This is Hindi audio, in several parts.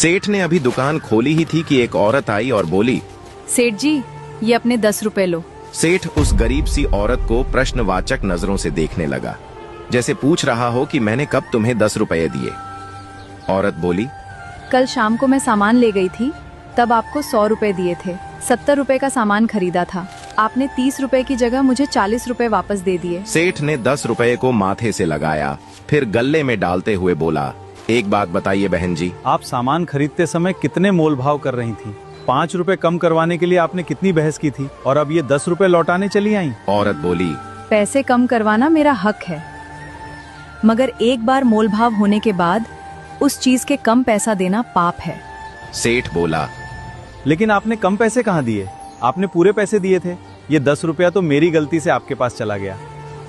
सेठ ने अभी दुकान खोली ही थी कि एक औरत आई और बोली, सेठ जी, ये अपने 10 रुपए लो। सेठ उस गरीब सी औरत को प्रश्नवाचक नजरों से देखने लगा, जैसे पूछ रहा हो कि मैंने कब तुम्हें 10 रुपए दिए। औरत बोली, कल शाम को मैं सामान ले गई थी, तब आपको 100 रुपए दिए थे। 70 रुपए का सामान खरीदा था, आपने 30 रुपए की जगह मुझे 40 रुपए वापस दे दिए। सेठ ने 10 रुपए को माथे से लगाया, फिर गले में डालते हुए बोला, एक बात बताइए बहन जी, आप सामान खरीदते समय कितने मोल भाव कर रही थी? 5 रुपए कम करवाने के लिए आपने कितनी बहस की थी, और अब ये 10 रुपए लौटाने चली आई? औरत बोली, पैसे कम करवाना मेरा हक है, मगर एक बार मोल भाव होने के बाद उस चीज के कम पैसा देना पाप है। सेठ बोला, लेकिन आपने कम पैसे कहाँ दिए? आपने पूरे पैसे दिए थे। ये 10 रुपया तो मेरी गलती से आपके पास चला गया,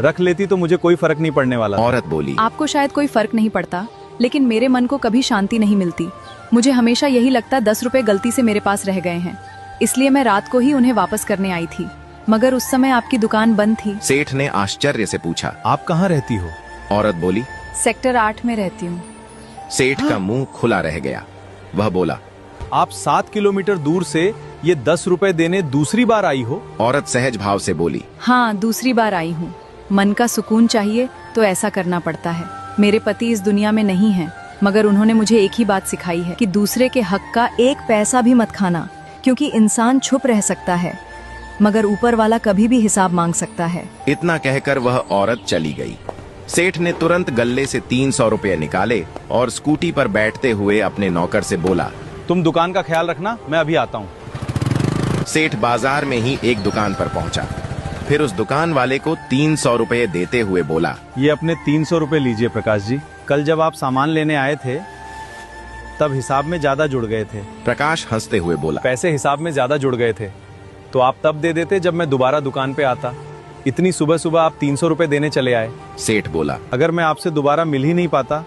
रख लेती तो मुझे कोई फर्क नहीं पड़ने वाला। औरत बोली, आपको शायद कोई फर्क नहीं पड़ता, लेकिन मेरे मन को कभी शांति नहीं मिलती। मुझे हमेशा यही लगता 10 रुपए गलती से मेरे पास रह गए हैं, इसलिए मैं रात को ही उन्हें वापस करने आई थी, मगर उस समय आपकी दुकान बंद थी। सेठ ने आश्चर्य से पूछा, आप कहाँ रहती हो? औरत बोली, सेक्टर 8 में रहती हूँ। सेठ का मुंह खुला रह गया। वह बोला, आप 7 किलोमीटर दूर से ये 10 रुपए देने दूसरी बार आई हो? औरत सहज भाव से बोली, हाँ, दूसरी बार आई हूँ। मन का सुकून चाहिए तो ऐसा करना पड़ता है। मेरे पति इस दुनिया में नहीं हैं, मगर उन्होंने मुझे एक ही बात सिखाई है कि दूसरे के हक का एक पैसा भी मत खाना, क्योंकि इंसान छुप रह सकता है, मगर ऊपर वाला कभी भी हिसाब मांग सकता है। इतना कहकर वह औरत चली गई। सेठ ने तुरंत गल्ले से 300 रुपए निकाले और स्कूटी पर बैठते हुए अपने नौकर से बोला, तुम दुकान का ख्याल रखना, मैं अभी आता हूँ। सेठ बाजार में ही एक दुकान पर पहुंचा, फिर उस दुकान वाले को 300 रुपए देते हुए बोला, ये अपने 300 रुपए लीजिए प्रकाश जी। कल जब आप सामान लेने आए थे तब हिसाब में ज्यादा जुड़ गए थे। प्रकाश हंसते हुए बोला, पैसे हिसाब में ज्यादा जुड़ गए थे तो आप तब दे देते जब मैं दोबारा दुकान पे आता। इतनी सुबह सुबह आप 300 रुपए देने चले आए। सेठ बोला, अगर मैं आपसे दोबारा मिल ही नहीं पाता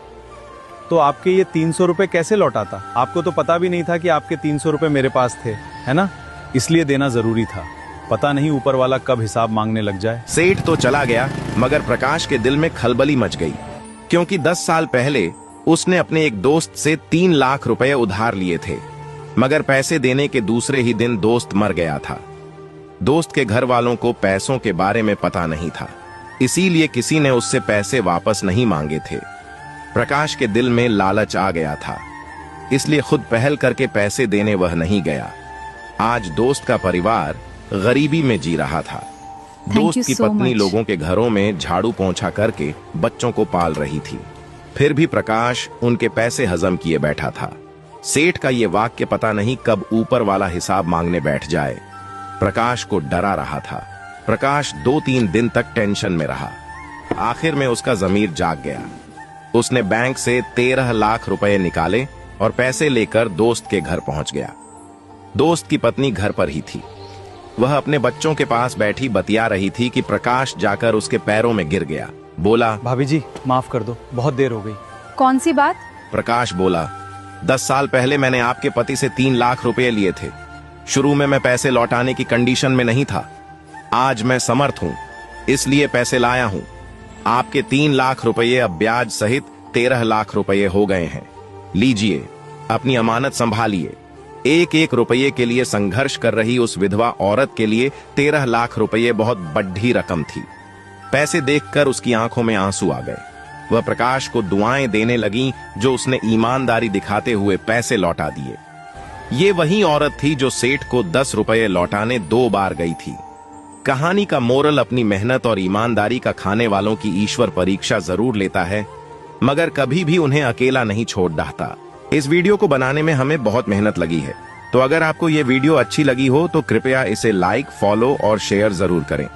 तो आपके ये 300 रुपए कैसे लौटाता? आपको तो पता भी नहीं था कि आपके 300 रुपए मेरे पास थे, है ना? इसलिए देना जरूरी था। पता नहीं ऊपर वाला कब हिसाब मांगने लग जाए। सेठ तो चला गया, मगर प्रकाश के दिल में खलबली मच गई, क्योंकि 10 साल पहले उसने अपने एक दोस्त से 3 लाख रुपए उधार लिए थे, मगर पैसे देने के दूसरे ही दिन दोस्त मर गया था। दोस्त के घर वालों को पैसों के बारे में पता नहीं था, इसीलिए किसी ने उससे पैसे वापस नहीं मांगे थे। प्रकाश के दिल में लालच आ गया था, इसलिए खुद पहल करके पैसे देने वह नहीं गया। आज दोस्त का परिवार गरीबी में जी रहा था। दोस्त की पत्नी लोगों के घरों में झाड़ू पोंछा करके बच्चों को पाल रही थी, फिर भी प्रकाश उनके पैसे हजम किए बैठा था। सेठ का ये वाक्य पता नहीं कब ऊपर वाला हिसाब मांगने बैठ जाए। प्रकाश को डरा रहा था। प्रकाश 2-3 दिन तक टेंशन में रहा। आखिर में उसका जमीर जाग गया। उसने बैंक से 13 लाख रुपए निकाले और पैसे लेकर दोस्त के घर पहुंच गया। दोस्त की पत्नी घर पर ही थी। वह अपने बच्चों के पास बैठी बतिया रही थी कि प्रकाश जाकर उसके पैरों में गिर गया। बोला, भाभी जी माफ कर दो, बहुत देर हो गई। कौन सी बात? प्रकाश बोला, 10 साल पहले मैंने आपके पति से 3 लाख रुपए लिए थे। शुरू में मैं पैसे लौटाने की कंडीशन में नहीं था। आज मैं समर्थ हूं, इसलिए पैसे लाया हूं। आपके 3 लाख रुपए अब ब्याज सहित 13 लाख रुपए हो गए हैं। लीजिए, अपनी अमानत संभालिए। एक एक रुपये के लिए संघर्ष कर रही उस विधवा औरत के लिए 13 लाख रुपये बहुत बड़ी रकम थी। पैसे देखकर उसकी आंखों में आंसू आ गए। वह प्रकाश को दुआएं देने लगी जो उसने ईमानदारी दिखाते हुए पैसे लौटा दिए। ये वही औरत थी जो सेठ को 10 रुपये लौटाने 2 बार गई थी। कहानी का मोरल अपनी मेहनत और ईमानदारी का खाने वालों की ईश्वर परीक्षा जरूर लेता है, मगर कभी भी उन्हें अकेला नहीं छोड़ डालता। इस वीडियो को बनाने में हमें बहुत मेहनत लगी है, तो अगर आपको ये वीडियो अच्छी लगी हो तो कृपया इसे लाइक, फॉलो और शेयर जरूर करें।